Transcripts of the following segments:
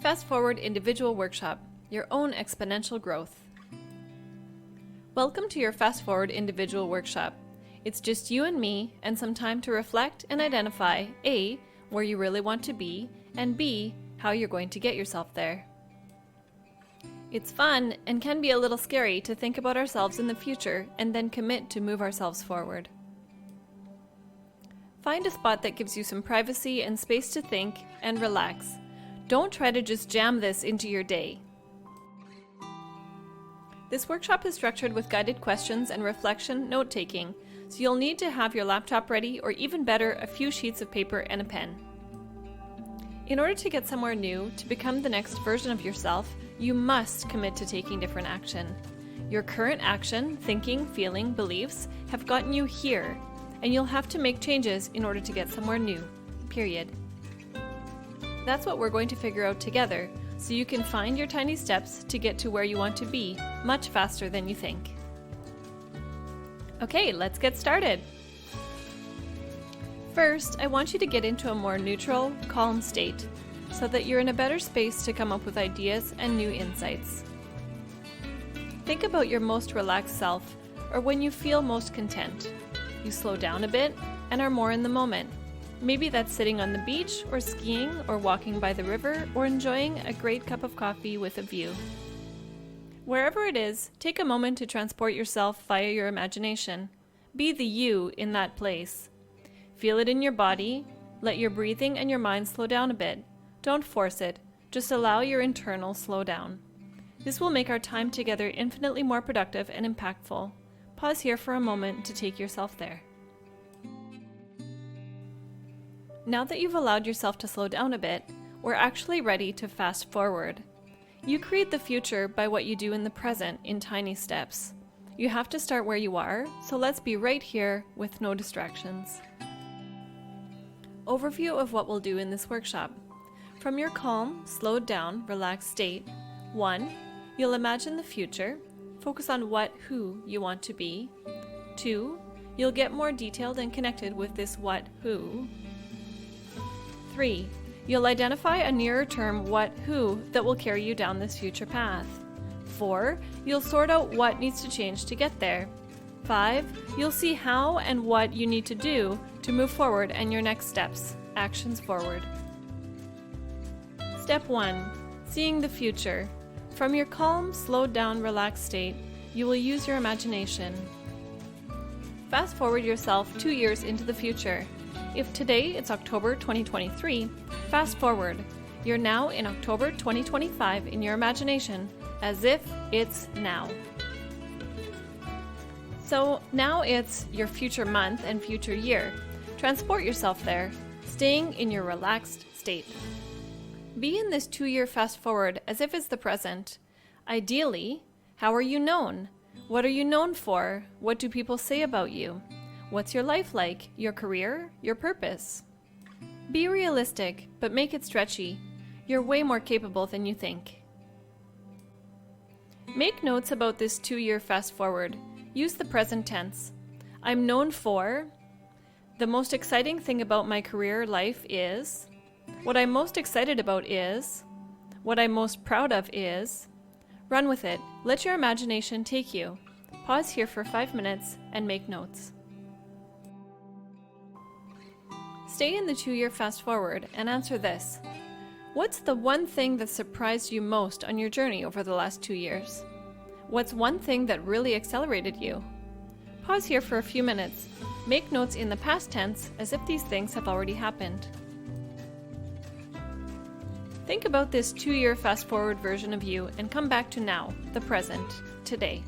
FastForward Individual Workshop, your own exponential growth. Welcome to your FastForward Individual Workshop. It's just you and me and some time to reflect and identify A, where you really want to be, and B, how you're going to get yourself there. It's fun and can be a little scary to think about ourselves in the future and then commit to move ourselves forward. Find a spot that gives you some privacy and space to think and relax. Don't try to just jam this into your day. This workshop is structured with guided questions and reflection note-taking, so you'll need to have your laptop ready, or even better, a few sheets of paper and a pen. In order to get somewhere new, to become the next version of yourself, you must commit to taking different action. Your current action, thinking, feeling, beliefs have gotten you here, and you'll have to make changes in order to get somewhere new, period. That's what we're going to figure out together, so you can find your tiny steps to get to where you want to be much faster than you think. Okay, let's get started. First, I want you to get into a more neutral, calm state, so that you're in a better space to come up with ideas and new insights. Think about your most relaxed self, or when you feel most content. You slow down a bit and are more in the moment. Maybe that's sitting on the beach, or skiing, or walking by the river, or enjoying a great cup of coffee with a view. Wherever it is, take a moment to transport yourself via your imagination. Be the you in that place. Feel it in your body. Let your breathing and your mind slow down a bit. Don't force it. Just allow your internal slow down. This will make our time together infinitely more productive and impactful. Pause here for a moment to take yourself there. Now that you've allowed yourself to slow down a bit, we're actually ready to fast forward. You create the future by what you do in the present in tiny steps. You have to start where you are, so let's be right here with no distractions. Overview of what we'll do in this workshop. From your calm, slowed down, relaxed state, 1. You'll imagine the future. Focus on who you want to be. 2. You'll get more detailed and connected with this who. 3. You'll identify a nearer term who that will carry you down this future path. 4. You'll sort out what needs to change to get there. 5. You'll see how and what you need to do to move forward and your next steps, actions forward. Step 1. Seeing the future. From your calm, slowed down, relaxed state, you will use your imagination. Fast forward yourself 2 years into the future. If today it's October 2023, fast forward. You're now in October 2025 in your imagination, as if it's now. So now it's your future month and future year. Transport yourself there, staying in your relaxed state. Be in this 2-year fast forward as if it's the present. Ideally, how are you known? What are you known for? What do people say about you? What's your life like? Your career? Your purpose? Be realistic, but make it stretchy. You're way more capable than you think. Make notes about this 2-year fast forward. Use the present tense. I'm known for. The most exciting thing about my career life is. What I'm most excited about is. What I'm most proud of is. Run with it. Let your imagination take you. Pause here for 5 minutes and make notes. Stay in the 2-year fast forward and answer this. What's the one thing that surprised you most on your journey over the last 2 years? What's one thing that really accelerated you? Pause here for a few minutes. Make notes in the past tense as if these things have already happened. Think about this 2-year fast forward version of you and come back to now, the present, today.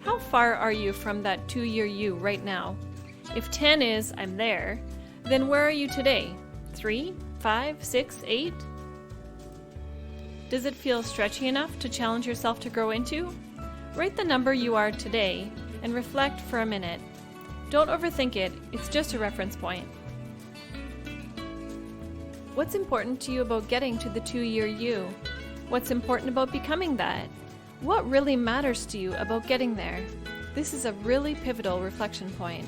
How far are you from that 2-year you right now? If 10 is, I'm there, then where are you today? 3, 5, 6, 8? Does it feel stretchy enough to challenge yourself to grow into? Write the number you are today and reflect for a minute. Don't overthink it, it's just a reference point. What's important to you about getting to the 2-year you? What's important about becoming that? What really matters to you about getting there? This is a really pivotal reflection point.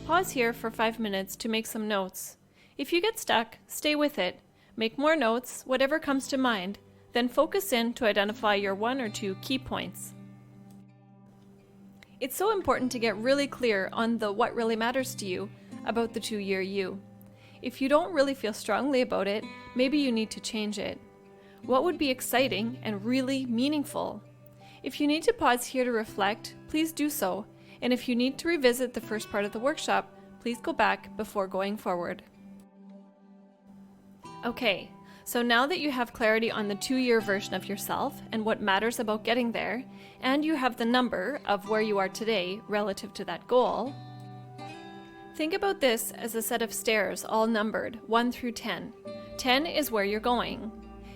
Pause here for 5 minutes to make some notes. If you get stuck, stay with it. Make more notes, whatever comes to mind, then focus in to identify your 1 or 2 key points. It's so important to get really clear on what really matters to you about the 2-year you. If you don't really feel strongly about it, maybe you need to change it. What would be exciting and really meaningful? If you need to pause here to reflect, please do so. And if you need to revisit the first part of the workshop, please go back before going forward. Okay, so now that you have clarity on the 2-year version of yourself and what matters about getting there, and you have the number of where you are today relative to that goal, think about this as a set of stairs all numbered 1 through 10. 10 is where you're going.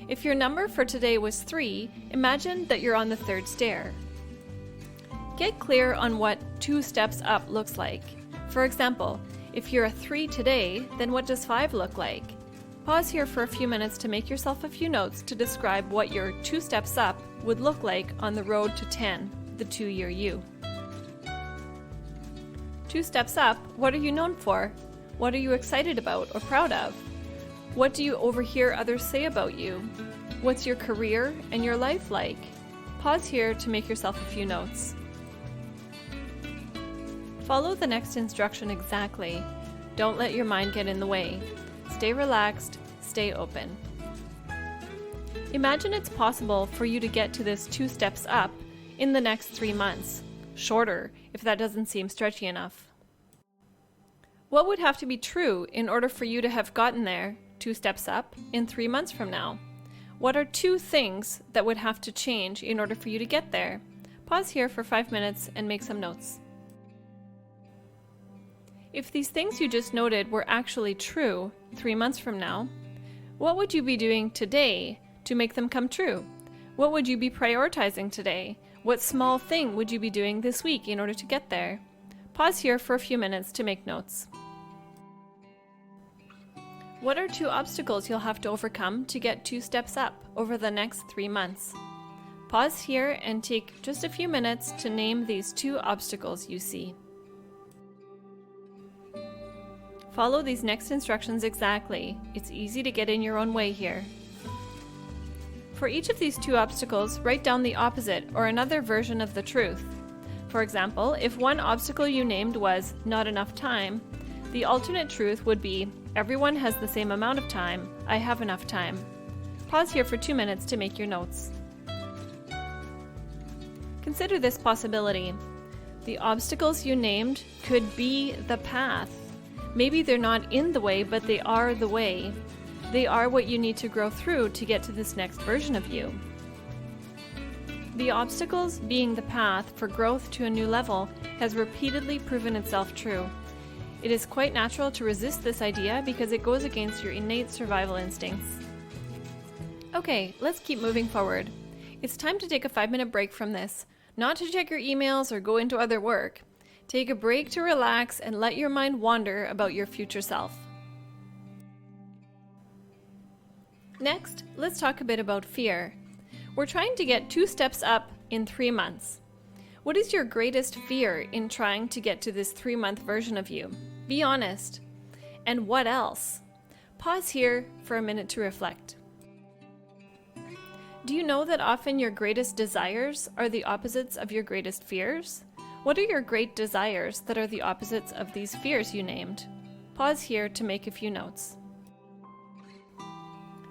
If your number for today was 3, imagine that you're on the 3rd stair. Get clear on what 2 steps up looks like. For example, if you're a 3 today, then what does 5 look like? Pause here for a few minutes to make yourself a few notes to describe what your 2 steps up would look like on the road to 10, the 2-year you. 2 steps up, what are you known for? What are you excited about or proud of? What do you overhear others say about you? What's your career and your life like? Pause here to make yourself a few notes. Follow the next instruction exactly. Don't let your mind get in the way. Stay relaxed, stay open. Imagine it's possible for you to get to this 2 steps up in the next 3 months. Shorter, if that doesn't seem stretchy enough. What would have to be true in order for you to have gotten there, 2 steps up, in 3 months from now? What are 2 things that would have to change in order for you to get there? Pause here for 5 minutes and make some notes. If these things you just noted were actually true 3 months from now, what would you be doing today to make them come true? What would you be prioritizing today? What small thing would you be doing this week in order to get there? Pause here for a few minutes to make notes. What are 2 obstacles you'll have to overcome to get 2 steps up over the next 3 months? Pause here and take just a few minutes to name these 2 obstacles you see. Follow these next instructions exactly. It's easy to get in your own way here. For each of these 2 obstacles, write down the opposite or another version of the truth. For example, if one obstacle you named was not enough time, the alternate truth would be everyone has the same amount of time, I have enough time. Pause here for 2 minutes to make your notes. Consider this possibility. The obstacles you named could be the path. Maybe they're not in the way, but they are the way. They are what you need to grow through to get to this next version of you. The obstacles being the path for growth to a new level has repeatedly proven itself true. It is quite natural to resist this idea because it goes against your innate survival instincts. Okay, let's keep moving forward. It's time to take a 5-minute break from this, not to check your emails or go into other work. Take a break to relax and let your mind wander about your future self. Next, let's talk a bit about fear. We're trying to get 2 steps up in 3 months. What is your greatest fear in trying to get to this 3-month version of you? Be honest. And what else? Pause here for a minute to reflect. Do you know that often your greatest desires are the opposites of your greatest fears? What are your great desires that are the opposites of these fears you named? Pause here to make a few notes.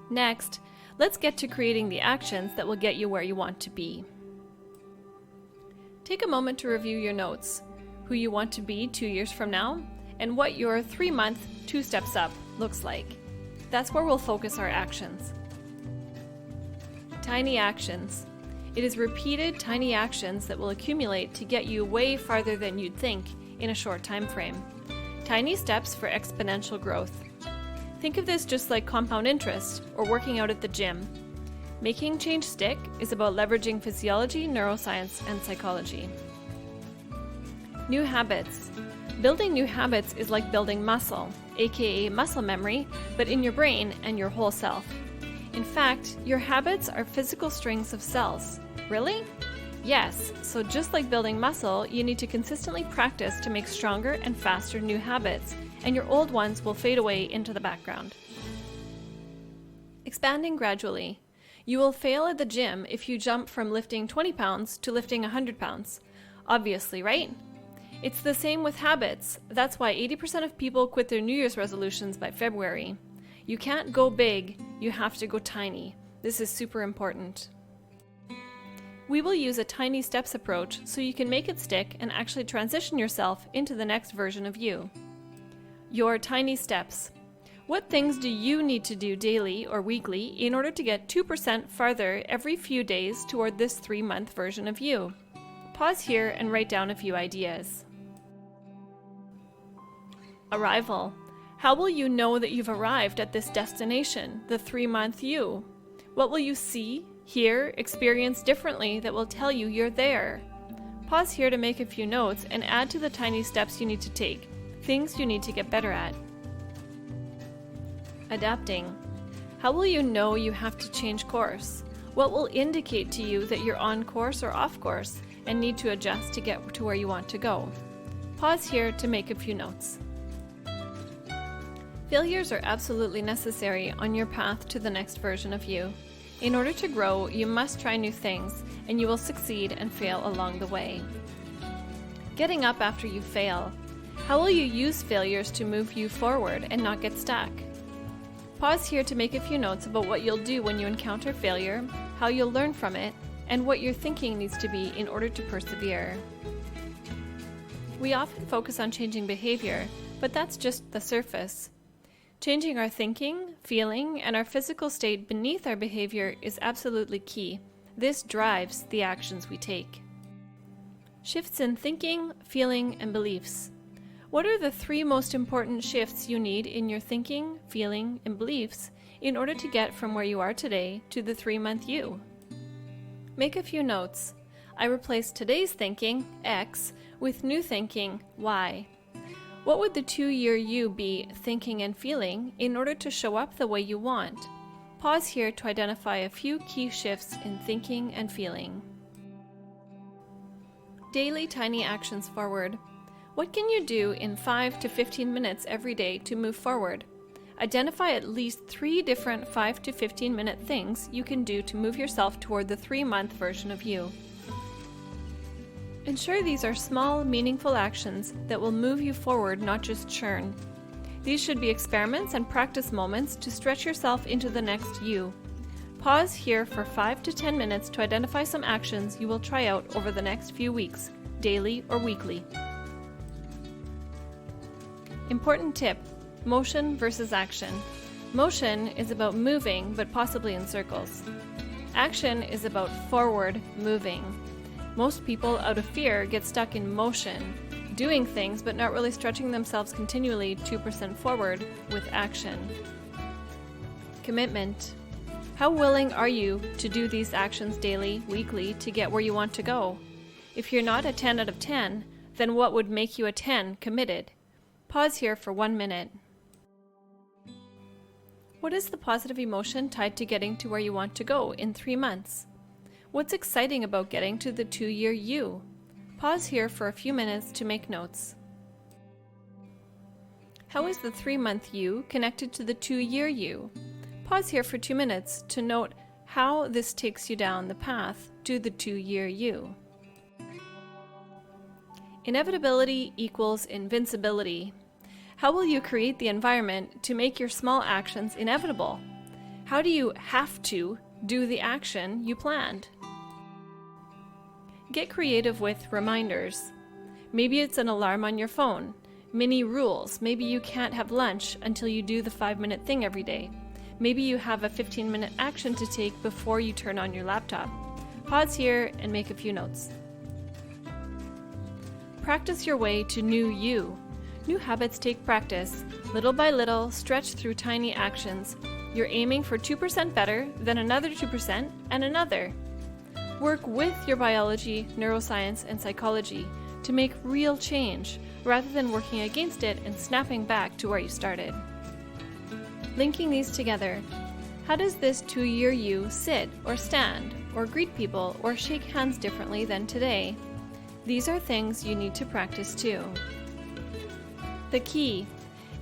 Next, let's get to creating the actions that will get you where you want to be. Take a moment to review your notes, who you want to be 2 years from now, and what your 3-month 2 steps up looks like. That's where we'll focus our actions. Tiny actions. It is repeated tiny actions that will accumulate to get you way farther than you'd think in a short time frame. Tiny steps for exponential growth. Think of this just like compound interest or working out at the gym. Making change stick is about leveraging physiology, neuroscience, and psychology. New habits. Building new habits is like building muscle, aka muscle memory, but in your brain and your whole self. In fact, your habits are physical strings of cells. Really? Yes, so just like building muscle, you need to consistently practice to make stronger and faster new habits, and your old ones will fade away into the background. Expanding gradually. You will fail at the gym if you jump from lifting 20 pounds to lifting 100 pounds. Obviously, right? It's the same with habits. That's why 80% of people quit their New Year's resolutions by February. You can't go big, you have to go tiny. This is super important. We will use a tiny steps approach so you can make it stick and actually transition yourself into the next version of you. Your tiny steps. What things do you need to do daily or weekly in order to get 2% farther every few days toward this 3-month version of you? Pause here and write down a few ideas. Arrival. How will you know that you've arrived at this destination, the 3-month you? What will you see, hear, experience differently that will tell you you're there? Pause here to make a few notes and add to the tiny steps you need to take, things you need to get better at. Adapting. How will you know you have to change course? What will indicate to you that you're on course or off course and need to adjust to get to where you want to go? Pause here to make a few notes. Failures are absolutely necessary on your path to the next version of you. In order to grow, you must try new things, and you will succeed and fail along the way. Getting up after you fail. How will you use failures to move you forward and not get stuck? Pause here to make a few notes about what you'll do when you encounter failure, how you'll learn from it, and what your thinking needs to be in order to persevere. We often focus on changing behavior, but that's just the surface. Changing our thinking, feeling, and our physical state beneath our behavior is absolutely key. This drives the actions we take. Shifts in thinking, feeling, and beliefs. What are the 3 most important shifts you need in your thinking, feeling, and beliefs in order to get from where you are today to the 3-month you? Make a few notes. I replaced today's thinking, X, with new thinking, Y. What would the 2-year you be thinking and feeling in order to show up the way you want? Pause here to identify a few key shifts in thinking and feeling. Daily tiny actions forward. What can you do in 5 to 15 minutes every day to move forward? Identify at least 3 different 5 to 15 minute things you can do to move yourself toward the 3-month version of you. Ensure these are small, meaningful actions that will move you forward, not just churn. These should be experiments and practice moments to stretch yourself into the next you. Pause here for 5 to 10 minutes to identify some actions you will try out over the next few weeks, daily or weekly. Important tip: motion versus action. Motion is about moving, but possibly in circles. Action is about forward moving. Most people, out of fear, get stuck in motion, doing things but not really stretching themselves continually 2% forward with action. Commitment. How willing are you to do these actions daily, weekly, to get where you want to go? If you're not a 10 out of 10, then what would make you a 10 committed? Pause here for 1 minute. What is the positive emotion tied to getting to where you want to go in 3 months? What's exciting about getting to the 2-year you? Pause here for a few minutes to make notes. How is the 3-month you connected to the 2-year you? Pause here for 2 minutes to note how this takes you down the path to the 2-year you. Inevitability equals invincibility. How will you create the environment to make your small actions inevitable? How do you have to do the action you planned? Get creative with reminders. Maybe it's an alarm on your phone, mini rules. Maybe you can't have lunch until you do the 5-minute thing every day. Maybe you have a 15-minute action to take before you turn on your laptop. Pause here and make a few notes. Practice your way to new you. New habits take practice. Little by little, stretch through tiny actions. You're aiming for 2% better, then another 2%, and another. Work with your biology, neuroscience, and psychology to make real change, rather than working against it and snapping back to where you started. Linking these together, how does this 2-year you sit or stand or greet people or shake hands differently than today? These are things you need to practice too. The key: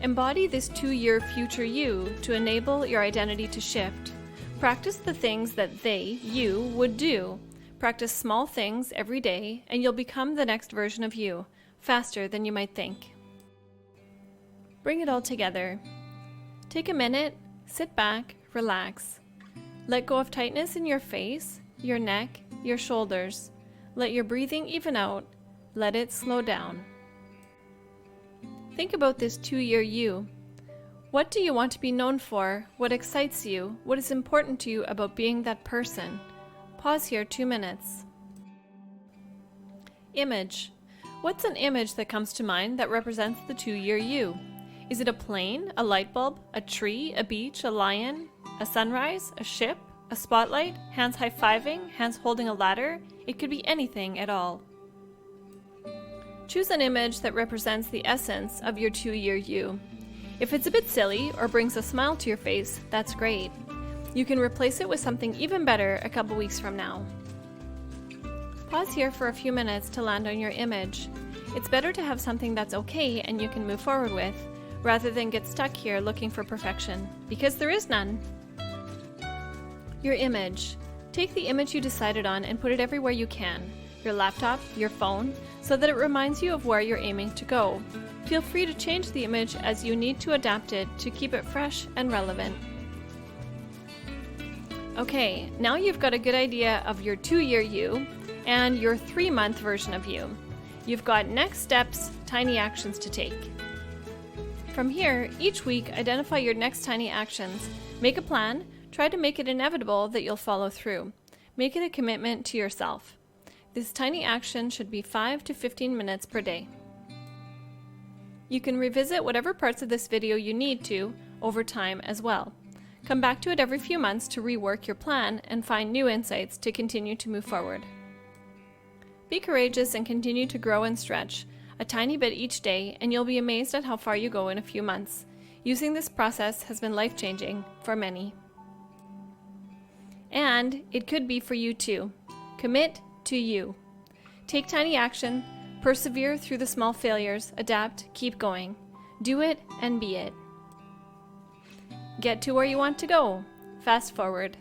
embody this 2-year future you to enable your identity to shift. Practice the things that you, would do. Practice small things every day, and you'll become the next version of you, faster than you might think. Bring it all together. Take a minute, sit back, relax. Let go of tightness in your face, your neck, your shoulders. Let your breathing even out. Let it slow down. Think about this 2-year you. What do you want to be known for? What excites you? What is important to you about being that person? Pause here 2 minutes. Image. What's an image that comes to mind that represents the 2-year you? Is it a plane, a light bulb, a tree, a beach, a lion, a sunrise, a ship, a spotlight, hands high-fiving, hands holding a ladder? It could be anything at all. Choose an image that represents the essence of your 2-year you. If it's a bit silly or brings a smile to your face, that's great. You can replace it with something even better a couple weeks from now. Pause here for a few minutes to land on your image. It's better to have something that's okay and you can move forward with, rather than get stuck here looking for perfection, because there is none. Your image. Take the image you decided on and put it everywhere you can. Your laptop, your phone, so that it reminds you of where you're aiming to go. Feel free to change the image as you need to adapt it to keep it fresh and relevant. Okay, now you've got a good idea of your 2-year you and your 3-month version of you. You've got next steps, tiny actions to take. From here, each week identify your next tiny actions. Make a plan, try to make it inevitable that you'll follow through. Make it a commitment to yourself. This tiny action should be 5 to 15 minutes per day. You can revisit whatever parts of this video you need to over time as well. Come back to it every few months to rework your plan and find new insights to continue to move forward. Be courageous and continue to grow and stretch a tiny bit each day, and you'll be amazed at how far you go in a few months. Using this process has been life-changing for many. And it could be for you too. Commit to you. Take tiny action, persevere through the small failures, adapt, keep going. Do it and be it. Get to where you want to go. Fast forward.